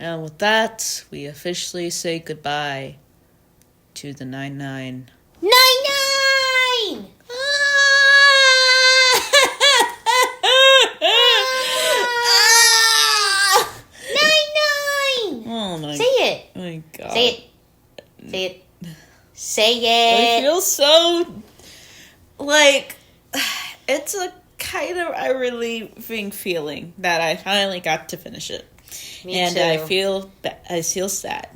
And with that, we officially say goodbye to the 99. 99! Oh my! Say it. Oh my God! Say it. Say it. Say it. I feel so like it's a kind of a relieving feeling that I finally got to finish it. Me and too. I feel sad.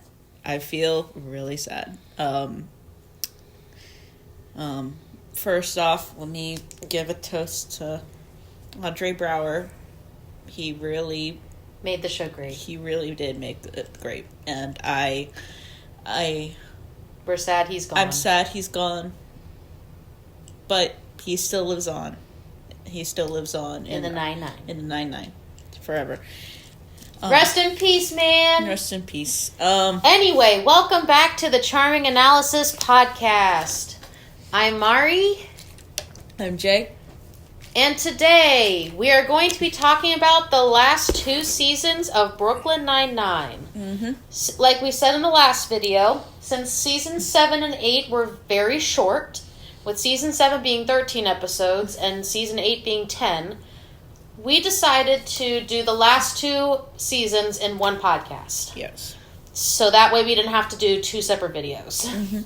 I feel really sad. First off, let me give a toast to Andre Brower. He really made the show great. He really did make it great, and we're sad he's gone. I'm sad he's gone, but he still lives on. He still lives on in the 99. In the 99, forever. Rest in peace, man. Rest in peace. Anyway, welcome back to the Charming Analysis podcast. I'm Mari. I'm Jay. And today, we are going to be talking about the last 2 seasons of Brooklyn Nine-Nine. Mm-hmm. Like we said in the last video, since season 7 and 8 were very short, with season 7 being 13 episodes and season 8 being 10, we decided to do the last 2 seasons in one podcast. Yes. So that way we didn't have to do 2 separate videos. Mm-hmm.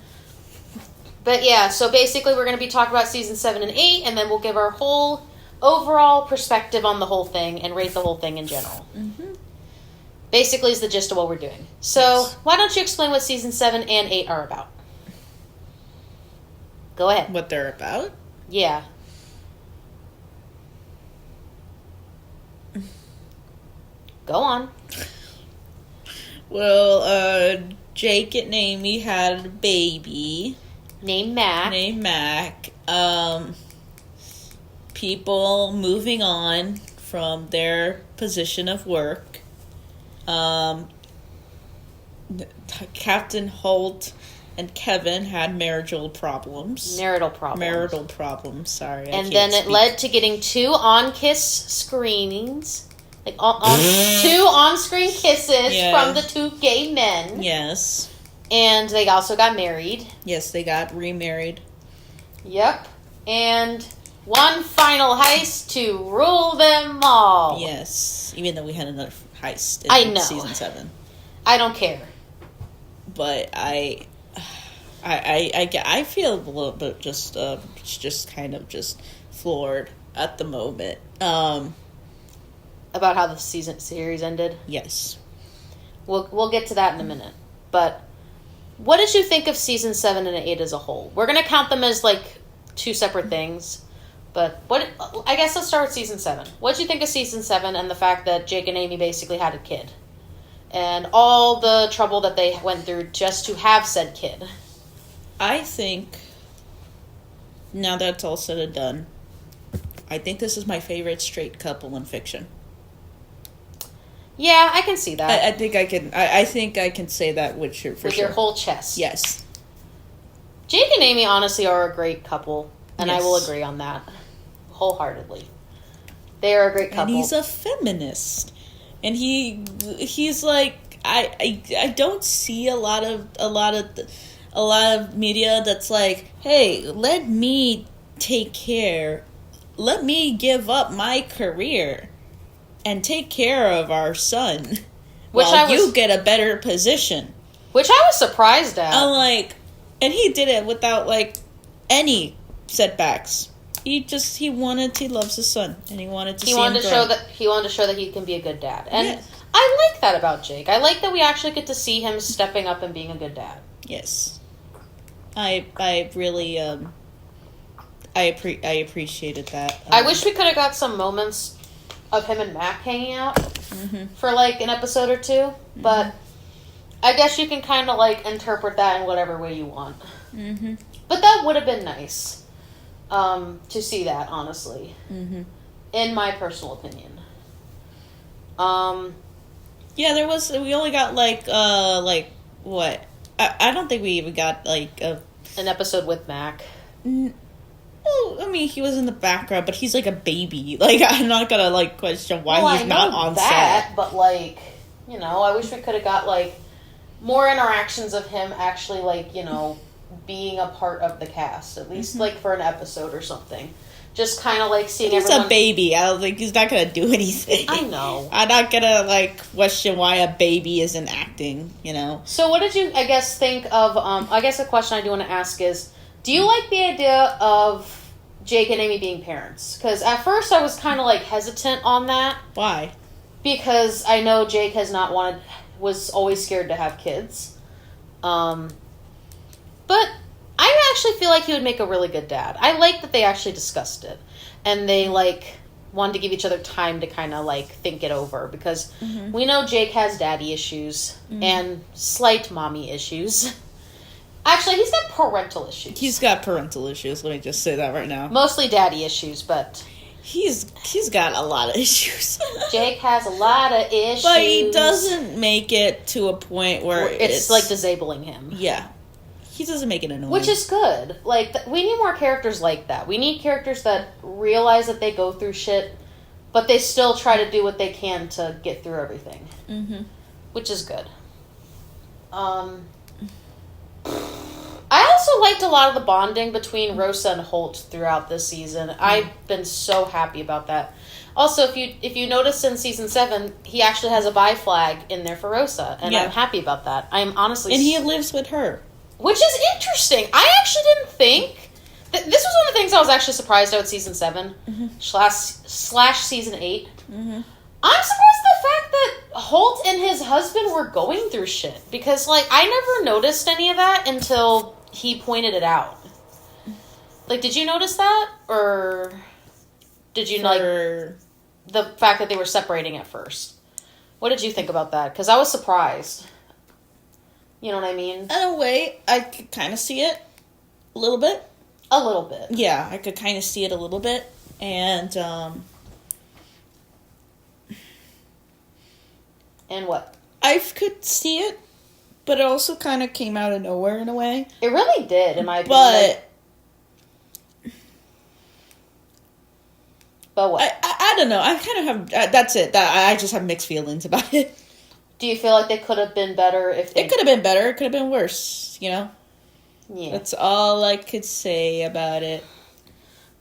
But yeah, so basically we're going to be talking about season 7 and 8, and then we'll give our whole overall perspective on the whole thing and rate the whole thing in general. Mm-hmm. Basically is the gist of what we're doing. So yes. Why don't you explain what season 7 and 8 are about? Go ahead. What they're about? Yeah. Go on. Well, Jake and Amy had a baby. Named Mac. People moving on from their position of work. Captain Holt and Kevin had marital problems, sorry. And then it led to getting 2 on-kiss screenings. Like, 2 on-screen kisses from the 2 gay men. Yes. And they also got married. Yes, they got remarried. Yep. And one final heist to rule them all. Yes. Even though we had another heist in season 7. I don't care. But I feel a little bit just kind of just floored at the moment. About how the series ended? Yes. We'll get to that in a minute. But what did you think of season 7 and 8 as a whole? We're going to count them as, 2 separate things. But I guess let's start with season 7. What did you think of season 7 and the fact that Jake and Amy basically had a kid? And all the trouble that they went through just to have said kid? I think, now that it's all said and done, I think this is my favorite straight couple in fiction. Yeah, I can see that. I think I can. I think I can say that with your whole chest. Yes. Jake and Amy honestly are a great couple, and yes. I will agree on that wholeheartly. They are a great couple. And he's a feminist, and he's like I don't see a lot of media that's like, hey, let me give up my career and take care of our son while you get a better position. Which I was surprised at. I'm like, and he did it without, any setbacks. He loves his son, and he wanted to see him grow. He wanted to show that he can be a good dad. And yes. I like that about Jake. I like that we actually get to see him stepping up and being a good dad. Yes. I really, I appreciated that. I wish we could have got some moments of him and Mac hanging out for an episode or 2, but I guess you can kind of interpret that in whatever way you want. But that would have been nice to see that, honestly, in my personal opinion. Yeah, there was. We only got what? I don't think we even got an episode with Mac. Well, I mean, he was in the background, but he's a baby. I'm not gonna question why he's not on set. But You know, I wish we could have got, like, more interactions of him actually, like, you know, being a part of the cast. At least, like, for an episode or something. Just kind of, like, seeing everyone... He's a baby. I don't think he's not going to do anything. I know. I'm not going to, like, question why a baby isn't acting, you know? So what did you, I guess, think of... I guess the question I do want to ask is, do you like the idea of Jake and Amy being parents? Because at first I was kind of, like, hesitant on that. Why? Because I know Jake was always scared to have kids. But I actually feel like he would make a really good dad. I like that they actually discussed it. And they, like, wanted to give each other time to kind of, like, think it over. Because we know Jake has daddy issues and slight mommy issues. Actually, he's got parental issues. He's got parental issues. Let me just say that right now. Mostly daddy issues, but... He's got a lot of issues. Jake has a lot of issues. But he doesn't make it to a point where it's like, disabling him. Yeah. He doesn't make it annoying. Which is good. Like, we need more characters like that. We need characters that realize that they go through shit, but they still try to do what they can to get through everything. Which is good. I also liked a lot of the bonding between Rosa and Holt throughout this season. I've been so happy about that. Also, if you notice in season 7, he actually has a bi flag in there for Rosa, and I'm happy about that. I'm honestly... And he lives with her. Which is interesting. I actually didn't think... This was one of the things I was actually surprised about season 7 slash season 8. I'm surprised at the fact that Holt and his husband were going through shit. Because, like, I never noticed any of that until he pointed it out. Like, did you notice that? Or did you, like, the fact that they were separating at first? What did you think about that? Because I was surprised. You know what I mean? In a way, I could kind of see it a little bit. A little bit. Yeah, I could kind of see it a little bit. And, And what? I could see it, but it also kind of came out of nowhere in a way. It really did, in my opinion. But what? I don't know. I kind of have... that's it. I just have mixed feelings about it. Do you feel like they could have been better if they... It could have been better. It could have been worse, you know? Yeah. That's all I could say about it.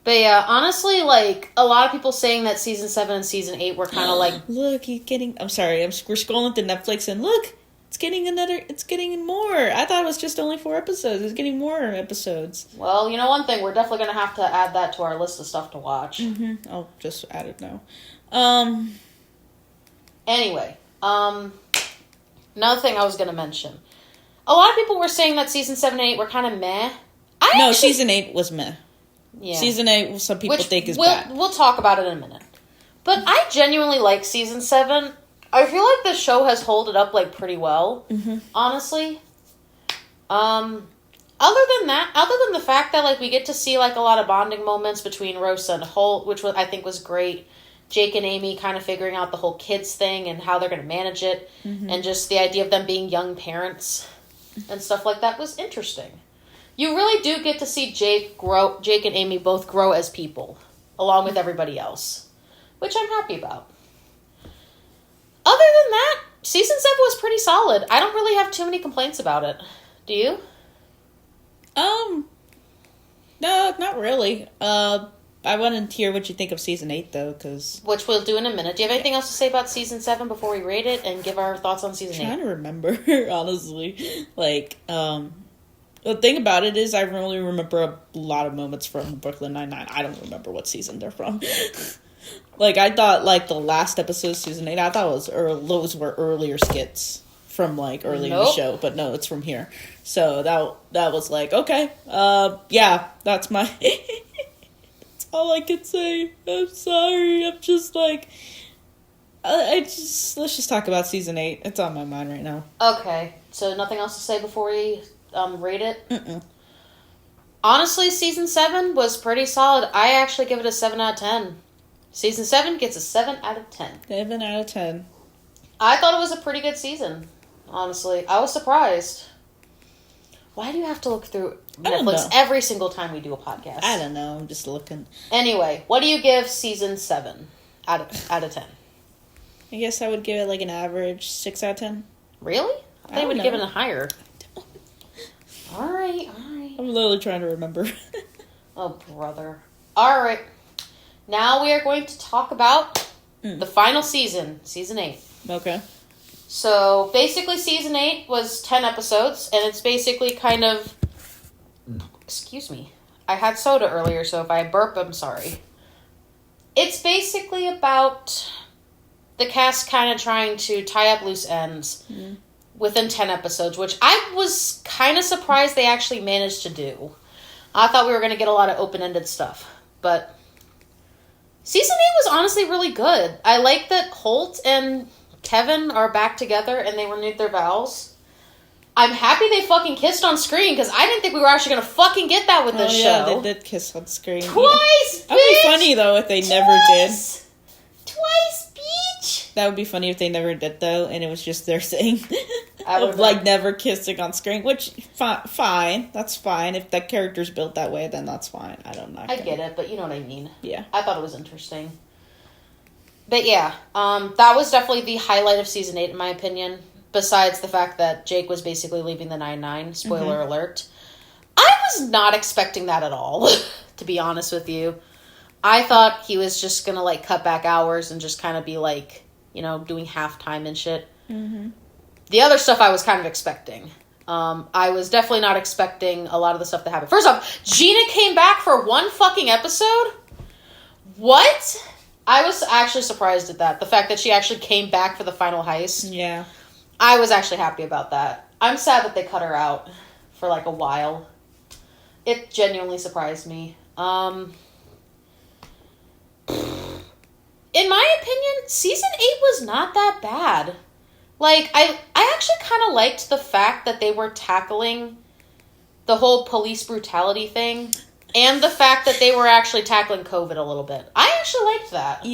But yeah, honestly, like, a lot of people saying that season 7 and season 8 were kind of like... Look, he's getting... I'm sorry, we're scrolling through Netflix and look, it's getting more. I thought it was just only 4 episodes. It's getting more episodes. Well, you know one thing, we're definitely going to have to add that to our list of stuff to watch. I'll just add it now. Anyway, another thing I was going to mention. A lot of people were saying that season 7 and 8 were kind of meh. Season 8 was meh. Yeah. Season 8, some people think is bad. We'll talk about it in a minute. But I genuinely like season 7. I feel like the show has held it up, like, pretty well, honestly. Other than the fact that, like, we get to see, like, a lot of bonding moments between Rosa and Holt, which I think was great. Jake and Amy kind of figuring out the whole kids thing and how they're going to manage it. And just the idea of them being young parents and stuff like that was interesting. You really do get to see Jake and Amy both grow as people, along with everybody else, which I'm happy about. Other than that, season 7 was pretty solid. I don't really have too many complaints about it. Do you? No, not really. I want to hear what you think of season 8, though, because... Which we'll do in a minute. Do you have anything else to say about season 7 before we rate it and give our thoughts on season 8? I'm trying to remember, honestly. Like, the thing about it is I really remember a lot of moments from Brooklyn Nine-Nine. I don't remember what season they're from. Like, I thought, like, the last episode of season 8, I thought those were earlier skits from, like, early in the show. But no, it's from here. So that was like, okay. Yeah, that's my... That's all I could say. I'm sorry. I'm just, like... let's just talk about season 8. It's on my mind right now. Okay. So nothing else to say before we... rate it? Honestly, season 7 was pretty solid. I actually give it a 7 out of 10. Season 7 gets a 7 out of 10. 7 out of 10. I thought it was a pretty good season, honestly. I was surprised. Why do you have to look through Netflix every single time we do a podcast? I don't know. I'm just looking. Anyway, what do you give season 7 out of 10? I guess I would give it like an average 6 out of 10. Really? I thought you would give it a higher. Alright. I'm literally trying to remember. Oh, brother. Alright. Now we are going to talk about the final season, season 8. Okay. So, basically season 8 was 10 episodes, and it's basically kind of... Excuse me. I had soda earlier, so if I burp, I'm sorry. It's basically about the cast kind of trying to tie up loose ends within 10 episodes, which I was kind of surprised they actually managed to do. I thought we were going to get a lot of open-ended stuff, but season 8 was honestly really good. I like that Holt and Kevin are back together and they renewed their vows. I'm happy they fucking kissed on screen, because I didn't think we were actually going to fucking get that with this show. Yeah, they did kiss on screen. Twice, bitch! That would be funny, though, if they never did. Twice, bitch! That would be funny if they never did, though, and it was just their thing. Of, never kissing on screen, which, fine. That's fine. If the character's built that way, then that's fine. I get it, but you know what I mean. Yeah. I thought it was interesting. But yeah, that was definitely the highlight of season 8, in my opinion. Besides the fact that Jake was basically leaving the 9-9. Spoiler alert. I was not expecting that at all, to be honest with you. I thought he was just going to, cut back hours and just kind of be, doing halftime and shit. Mm-hmm. The other stuff I was kind of expecting. I was definitely not expecting a lot of the stuff to happen. First off, Gina came back for one fucking episode? What? I was actually surprised at that. The fact that she actually came back for the final heist. Yeah. I was actually happy about that. I'm sad that they cut her out for a while. It genuinely surprised me. In my opinion, season 8 was not that bad. I actually kind of liked the fact that they were tackling the whole police brutality thing, and the fact that they were actually tackling COVID a little bit. I actually liked that.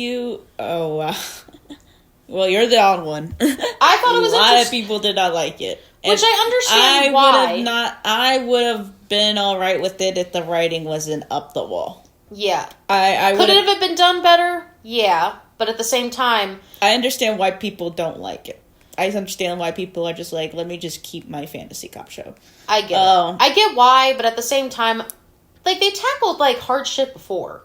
Well, you're the odd one. I thought it was a lot of people did not like it. Which I understand why. I would have been alright with it if the writing wasn't up the wall. Yeah. Could it have been done better? Yeah. But at the same time... I understand why people don't like it. I understand why people are just let me just keep my fantasy cop show. I get it. I get why, but at the same time, they tackled, hard shit before.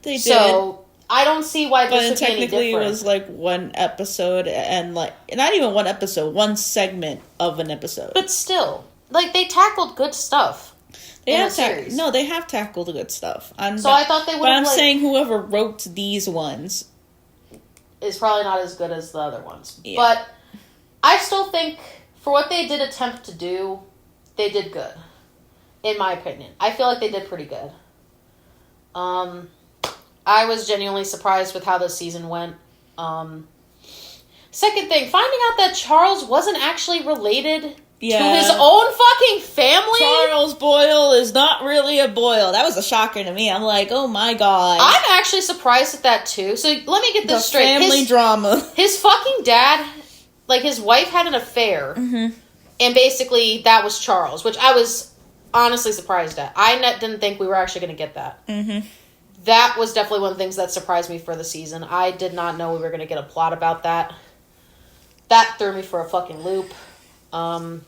They did. So... I don't see why this would be any different. Technically, it was one episode and not even one episode, one segment of an episode. But still, they tackled good stuff. They have tackled good stuff. I thought they would. But I'm saying whoever wrote these ones is probably not as good as the other ones. Yeah. But I still think for what they did attempt to do, they did good. In my opinion, I feel like they did pretty good. I was genuinely surprised with how this season went. Second thing, finding out that Charles wasn't actually related to his own fucking family. Charles Boyle is not really a Boyle. That was a shocker to me. I'm like, oh my god. I'm actually surprised at that too. So let me get this straight. Family drama. His fucking dad, his wife had an affair. Mm-hmm. And basically that was Charles, which I was honestly surprised at. I didn't think we were actually going to get that. Mm-hmm. That was definitely one of the things that surprised me for the season. I did not know we were going to get a plot about that. That threw me for a fucking loop. I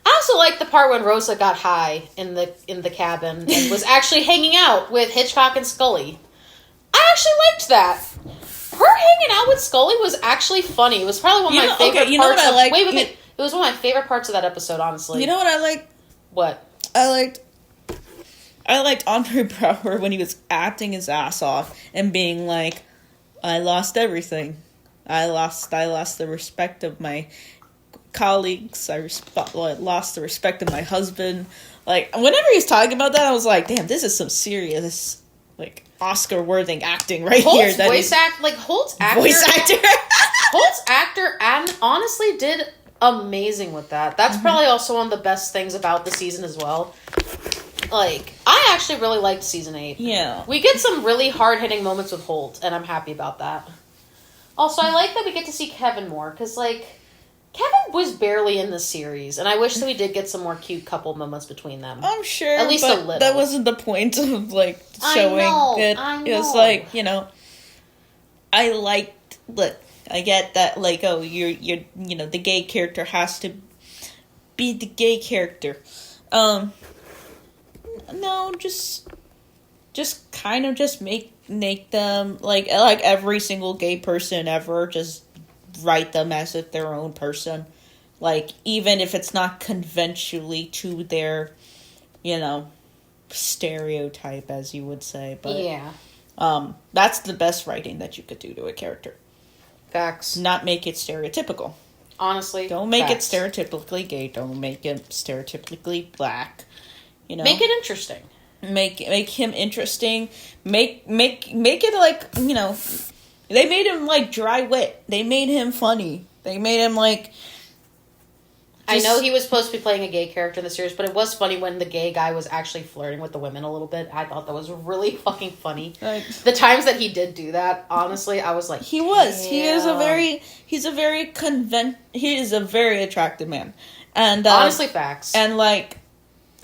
also liked the part when Rosa got high in the cabin and was actually hanging out with Hitchcock and Scully. I actually liked that. Her hanging out with Scully was actually funny. It was probably one of my favorite parts. You know what I like? It was one of my favorite parts of that episode, honestly. You know what I like? What? I liked Andre Braugher when he was acting his ass off and being like, I lost everything. I lost the respect of my colleagues. I lost the respect of my husband. Whenever he was talking about that, I was like, damn, this is some serious, Oscar-worthy acting right here. Holt's actor. Voice actor. Holt's actor and honestly did amazing with that. That's probably also one of the best things about the season as well. I actually really liked season 8. Yeah. We get some really hard-hitting moments with Holt, and I'm happy about that. Also, I like that we get to see Kevin more, because, Kevin was barely in the series, and I wish that we did get some more cute couple moments between them. I'm sure, at least a little. That wasn't the point of, showing it. I know. It was I liked look, I get that, like, oh, you're the gay character has to be the gay character. No, just kind of just make them like every single gay person ever, just write them as if their own person. Like, even if it's not conventionally to their, stereotype, as you would say. But yeah. That's the best writing that you could do to a character. Facts. Not make it stereotypical. Honestly. Don't make facts. it stereotypically gay. Don't make it stereotypically black. Make it interesting. Make him interesting. Make it like, they made him like dry wit. They made him funny. They made him like... I know he was supposed to be playing a gay character in the series, but it was funny when the gay guy was actually flirting with the women a little bit. I thought that was really fucking funny. The times that he did do that, honestly, I was like, he was. damn. He is a very attractive man. And honestly, facts. And like,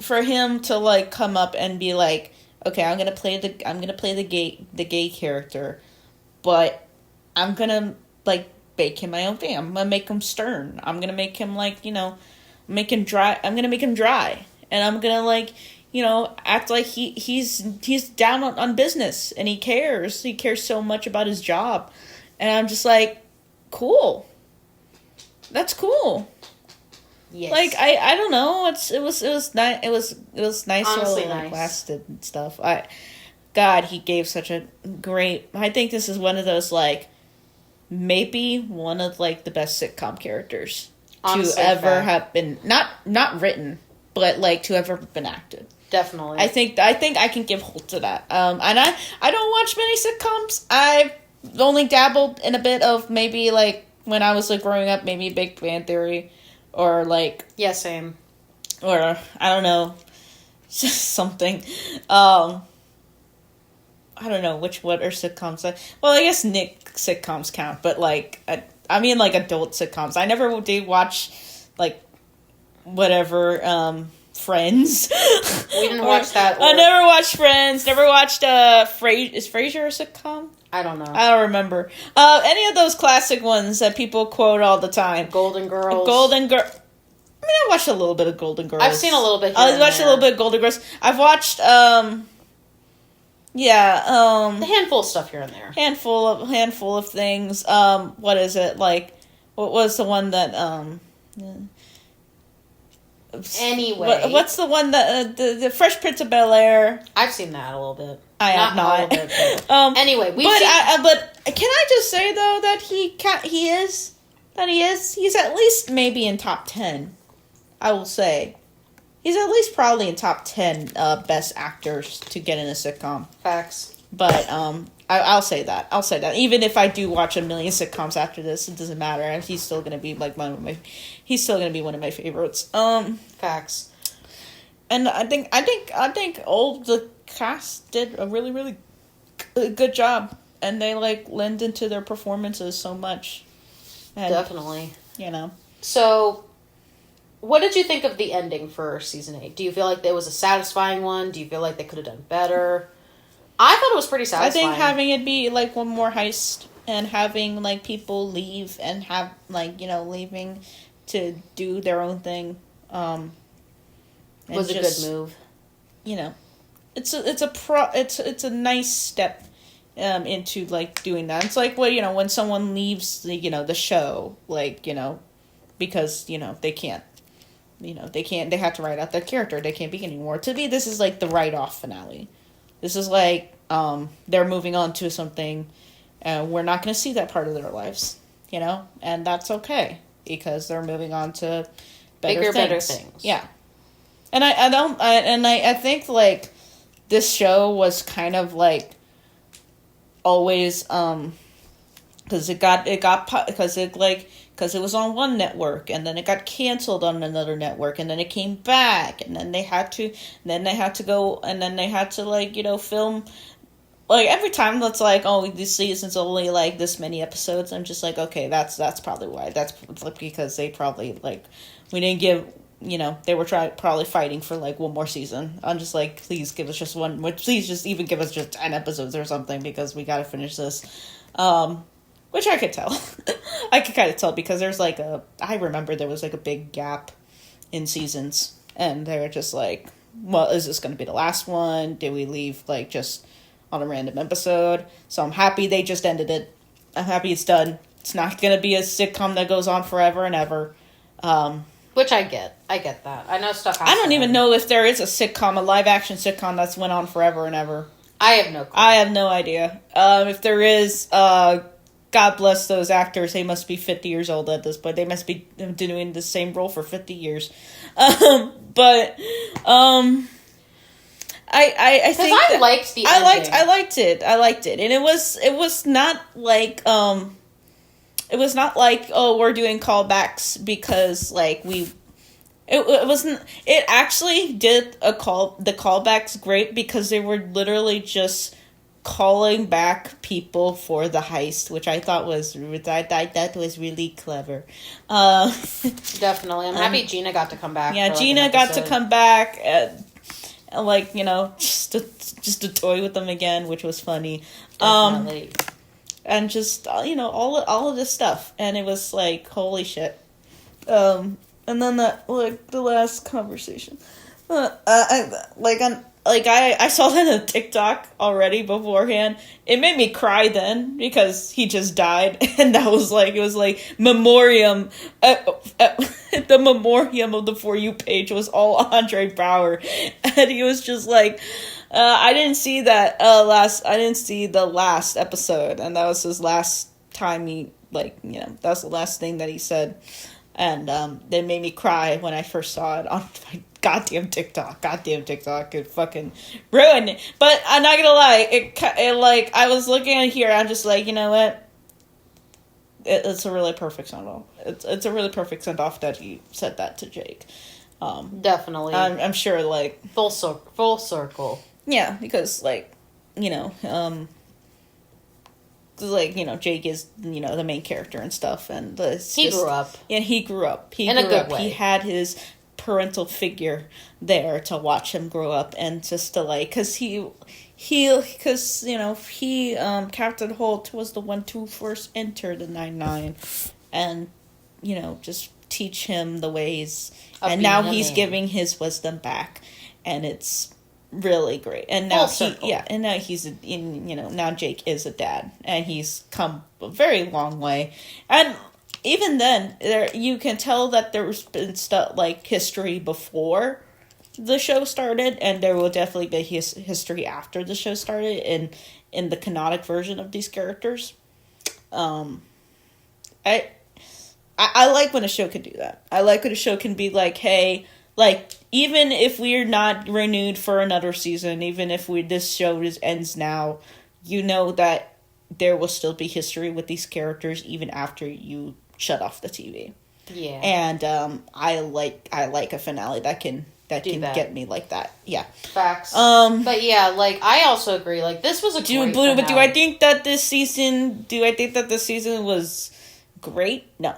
for him to like come up and be like, okay, I'm gonna play the gay character, but I'm gonna like make him my own thing. I'm gonna make him stern. I'm gonna make him like, make him dry. I'm gonna make him dry, and I'm gonna like, act like he's down on business, and he cares. He cares so much about his job, and I'm just like, cool. That's cool. Yes. Like I don't know. It was nice. It was nice. Honestly, while it nice. Lasted and stuff. God, he gave such a great. I think this is one of those like. Maybe one of like the best sitcom characters honestly, to ever have been not written, but like to ever been acted. Definitely, I think I can give hold to that. And I don't watch many sitcoms. I've only dabbled in a bit of maybe like when I was like growing up, maybe Big Bang Theory, or like same, or I don't know, just something. I don't know what are sitcoms. Well, I guess Nick sitcoms count, but like I mean like adult sitcoms. I never did watch like whatever Friends. We didn't watch that. I never watched Friends. Never watched is Frasier a sitcom? I don't know. I don't remember. Any of those classic ones that people quote all the time. Golden Girls. I mean, I watched a little bit of Golden Girls. I've seen a little bit. I watched a little bit of Golden Girls. I've watched a handful of stuff here and there. Handful of things. What is it like? What was the one that Anyway, what's the one that the Fresh Prince of Bel-Air? I've seen that a little bit. I have not. Bit, anyway, but can I just say though that he's at least maybe in top 10. I will say. He's at least probably in top 10 best actors to get in a sitcom. Facts. But I'll say that. Even if I do watch a million sitcoms after this, it doesn't matter. He's still gonna be like one of my favorites. Facts. And I think all the cast did a really, really good job, and they like lend into their performances so much. And, definitely. So. What did you think of the ending for season 8? Do you feel like it was a satisfying one? Do you feel like they could have done better? I thought it was pretty satisfying. I think having it be like one more heist and having like people leave and have like leaving to do their own thing was a good move. It's a nice step into like doing that. It's like when someone leaves the show because they can't. They have to write out their character. They can't be anymore. To me, this is like the write-off finale. This is like, they're moving on to something, and we're not going to see that part of their lives, and that's okay, because they're moving on to better things. Yeah. And I think like, this show was kind of like, always, because it was on one network, and then it got canceled on another network, and then it came back, and then they had to film, like, every time that's like, oh, this season's only like this many episodes. I'm just like, okay, that's probably why. That's because they probably like, we didn't give, they were probably fighting for like one more season. I'm just like, please give us just one, please just even give us just 10 episodes or something, because we gotta finish this. which I could tell. I could kind of tell because there's like I remember there was like a big gap in seasons, and they were just like, well, is this going to be the last one? Did we leave like just on a random episode? So I'm happy they just ended it. I'm happy it's done. It's not going to be a sitcom that goes on forever and ever. Which I get. I get that. I know stuff happens. I don't even know if there is a sitcom, a live-action sitcom that's went on forever and ever. I have no clue. I have no idea. If there is, God bless those actors. They must be 50 years old at this point. They must be doing the same role for 50 years. I think I liked the ending. I liked it, and it was not like it was not like, oh, we're doing callbacks because like it wasn't. It actually did the callbacks great because they were literally just calling back people for the heist, which I thought was really clever. Definitely, I'm happy Gina got to come back. Yeah, Gina got to come back. Like, you know, just to toy with them again, which was funny. Definitely. And just, you know, all of this stuff. And it was like, holy shit. And then that, like, the last conversation. I saw that on TikTok already beforehand. It made me cry then because he just died. And that was like, it was like, memoriam. The memoriam of the For You page was all Andre Bauer. And he was just like, I didn't see that I didn't see the last episode. And that was his last time he, like, you know, that's the last thing that he said. And it made me cry when I first saw it on my goddamn TikTok. It fucking ruined it. But I'm not gonna lie, it like, I was looking at it here, I'm just like, you know what? It's a really perfect send off. It's a really perfect send off that he said that to Jake. Definitely. I'm sure, like, full circle. Yeah, because, like, you know, like, you know, Jake is, you know, the main character and stuff, and he grew up. Yeah, he grew up. In a good way. He had his parental figure there to watch him grow up, and just to, like, because you know, Captain Holt was the one to first enter the 99, and, you know, just teach him the ways, and now he's giving his wisdom back, and it's really great. And now now Jake is a dad, and he's come a very long way. And even then, you can tell that there's been stuff like history before the show started, and there will definitely be history after the show started in the canonic version of these characters. I like when a show can do that. I like when a show can be like, hey, like, even if we're not renewed for another season, even if this show just ends now, you know that there will still be history with these characters even after you shut off the TV. Yeah. And I like a finale that can get me like that. Yeah. Facts. But yeah, like, I also agree. Like, this was a great finale. But do I think that this season was great? No.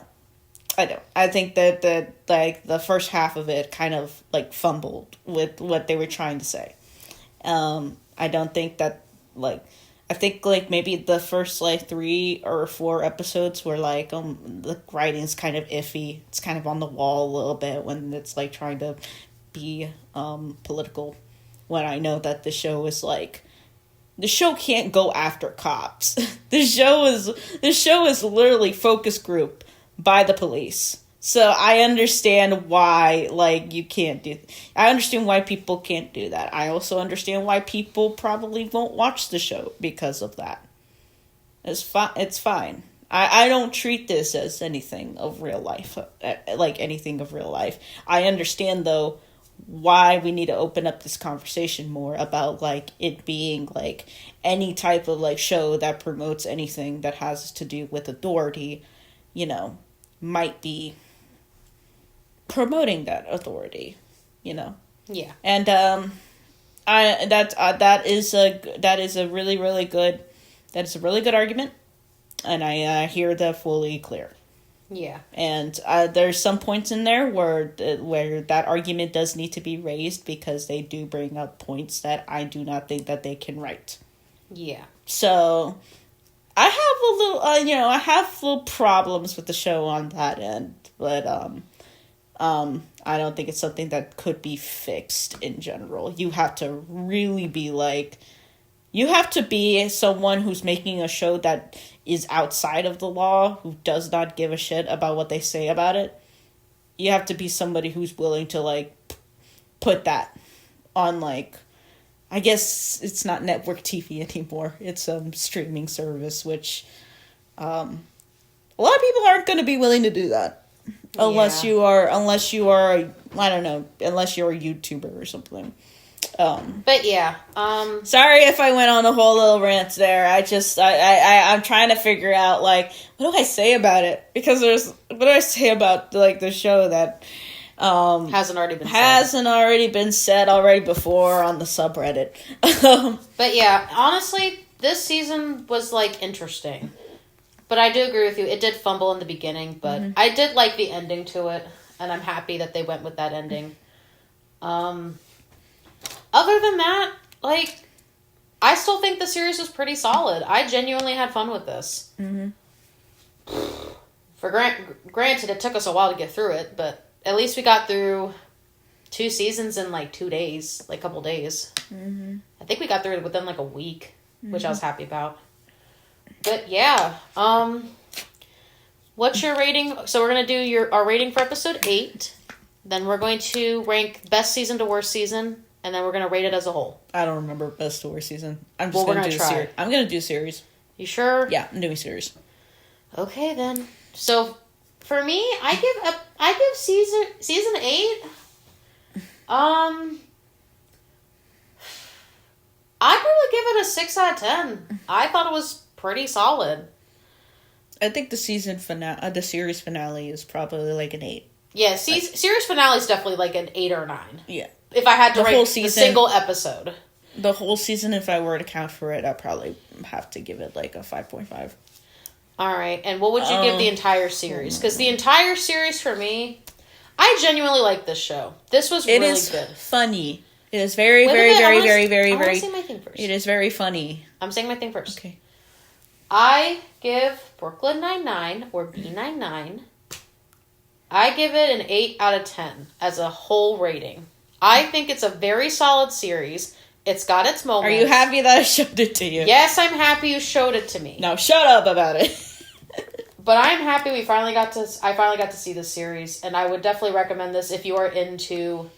I don't. I think that the first half of it kind of, like, fumbled with what they were trying to say. I don't think that, like, I think, like, maybe the first, like, 3 or 4 episodes were, like, the writing's kind of iffy. It's kind of on the wall a little bit when it's, like, trying to be political. When I know that the show is, like, the show can't go after cops. The show is literally focus group by the police. So I understand why, like, I understand why people can't do that. I also understand why people probably won't watch the show because of that. It's fine. I don't treat this as anything of real life, like anything of real life. I understand, though, why we need to open up this conversation more about, like, it being, like, any type of, like, show that promotes anything that has to do with authority, you know, might be promoting that authority, you know. Yeah. And that is a really, really good argument, and I hear that fully clear. Yeah. And there's some points in there where that argument does need to be raised because they do bring up points that I do not think that they can write. Yeah. So I I have little problems with the show on that end, but I don't think it's something that could be fixed in general. You have to really be like, you have to be someone who's making a show that is outside of the law, who does not give a shit about what they say about it. You have to be somebody who's willing to, like, put that on, like, I guess it's not network TV anymore. It's streaming service, which a lot of people aren't going to be willing to do that. Unless you are, I don't know, unless you're a YouTuber or something. But yeah. Sorry if I went on a whole little rant there. I'm trying to figure out, like, what do I say about it? Because what do I say about, like, the show that hasn't already been said already before on the subreddit. But yeah, honestly, this season was, like, interesting. But I do agree with you. It did fumble in the beginning, but I did like the ending to it, and I'm happy that they went with that ending. Other than that, like, I still think the series was pretty solid. I genuinely had fun with this. Mm-hmm. Granted, it took us a while to get through it, but at least we got through 2 seasons in, like, 2 days, like, a couple days. Mm-hmm. I think we got through it within, like, a week, which I was happy about. But yeah, what's your rating? So we're gonna do our rating for episode 8. Then we're going to rank best season to worst season, and then we're gonna rate it as a whole. I don't remember best to worst season. I'm just gonna do series. I'm gonna do series. You sure? Yeah, I'm doing series. Okay then. So for me, I give season 8. I'd probably give it a 6 out of 10. I thought it was pretty solid. I think the series finale is probably like an 8. Yeah, series finale is definitely like an 8 or 9. Yeah. If I had to rate a single episode. The whole season, if I were to count for it, I'd probably have to give it like a 5.5. Alright, and what would you give the entire series? Because the entire series for me, I genuinely like this show. This was really good. It is funny. It is very, very. I want to say my thing first. It is very funny. I'm saying my thing first. Okay. I give Brooklyn Nine-Nine, or B99, I give it an 8 out of 10 as a whole rating. I think it's a very solid series. It's got its moments. Are you happy that I showed it to you? Yes, I'm happy you showed it to me. Now shut up about it. But I'm happy I finally got to see this series, and I would definitely recommend this if you are into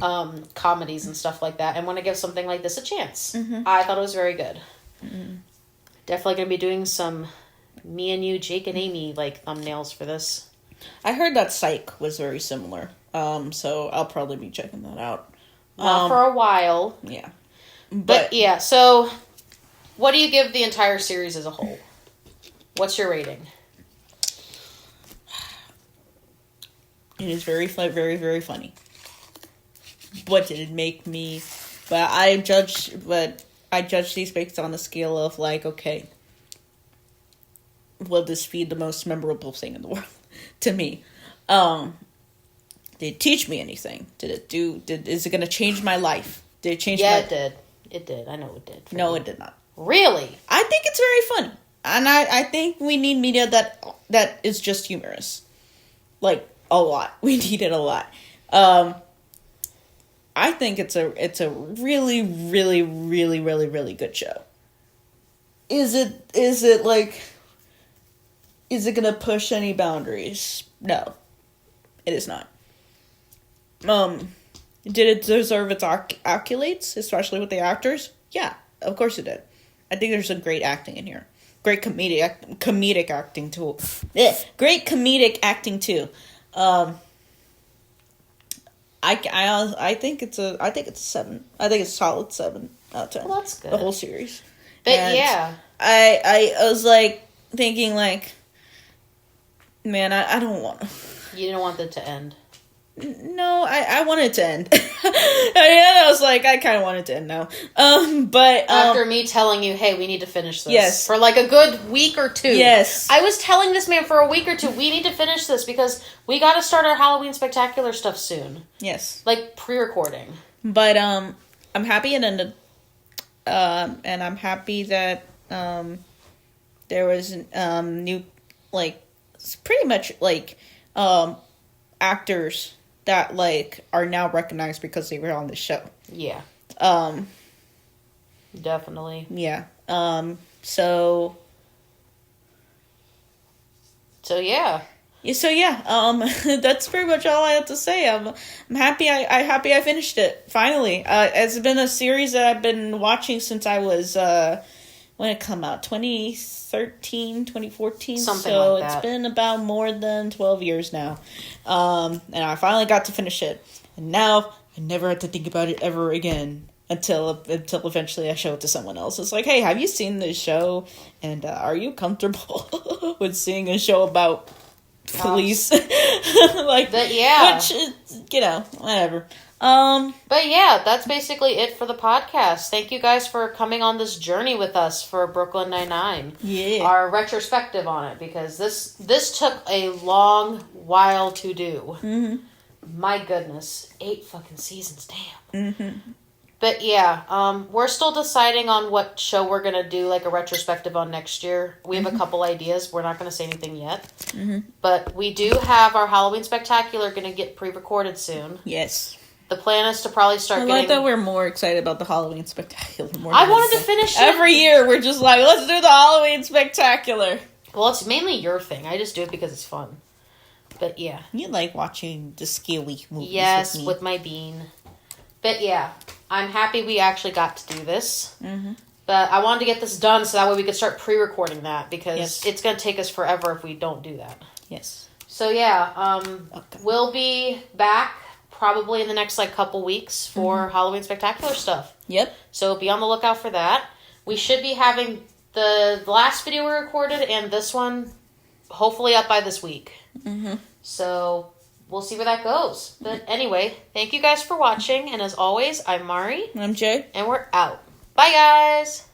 comedies and stuff like that and want to give something like this a chance. Mm-hmm. I thought it was very good. Mm-hmm. Definitely going to be doing some me and you, Jake and Amy, like, thumbnails for this. I heard that Psych was very similar, so I'll probably be checking that out. Not for a while. Yeah. But yeah, so what do you give the entire series as a whole? What's your rating? It is very, very, very funny. What did it make me? But I judge these based on a scale of, like, okay, will this be the most memorable thing in the world to me? Did it teach me anything? Is it going to change my life? Did it change? Yeah, it did. It did. I know it did. No, it did not. Really? I think it's very funny, and I think we need media that is just humorous, like a lot. We need it a lot. I think it's a really, really, really, really, really good show. Is it gonna push any boundaries? No, it is not. Did it deserve its accolades, especially with the actors? Yeah, of course it did. I think there's some great acting in here. Great comedic acting too. Great comedic acting too. I think it's a 7. I think it's a solid 7 out of 10. Well, that's good. The whole series. But and yeah, I was like thinking like, man, I don't want. You didn't want it to end. No, I want it to end. I was like, I kind of want it to end now. But after me telling you, hey, we need to finish this. Yes. For like a good week or 2. Yes. I was telling this man for a week or 2, we need to finish this because we got to start our Halloween Spectacular stuff soon. Yes. Like pre-recording. But I'm happy it ended. And I'm happy that there was new, like, pretty much, like, actors that, like, are now recognized because they were on the show. Yeah. Definitely. Yeah. So yeah. That's pretty much all I have to say. I'm happy I finished it finally. It's been a series that I've been watching since I was when it come out, 2013, 2014. Something so like that. It's been about more than 12 years now. And I finally got to finish it. And now I never have to think about it ever again. Until eventually I show it to someone else. It's like, hey, have you seen this show? And are you comfortable with seeing a show about police? Like, yeah. Which is, whatever. But yeah, that's basically it for the podcast. Thank you guys for coming on this journey with us for Brooklyn Nine-Nine. Yeah. Our retrospective on it, because this took a long while to do. Mm-hmm. My goodness. 8 fucking seasons, damn. Mm-hmm. But yeah, we're still deciding on what show we're going to do, like a retrospective on next year. We have a couple ideas. We're not going to say anything yet. Mm-hmm. But we do have our Halloween Spectacular going to get pre-recorded soon. Yes. The plan is to probably start getting... I like that we're more excited about the Halloween Spectacular. I wanted to finish it. Every year, we're just like, let's do the Halloween Spectacular. Well, it's mainly your thing. I just do it because it's fun. But yeah. You like watching the scary movies. Yes, with my bean. But yeah, I'm happy we actually got to do this. Mm-hmm. But I wanted to get this done so that way we could start pre-recording that, because it's going to take us forever if we don't do that. Yes. So yeah, we'll be back probably in the next couple weeks for Halloween Spectacular stuff. Yep. So be on the lookout for that. We should be having the last video we recorded and this one hopefully up by this week. Mm-hmm. So we'll see where that goes. But anyway, thank you guys for watching. And as always, I'm Mari. I'm Jay. And we're out. Bye, guys.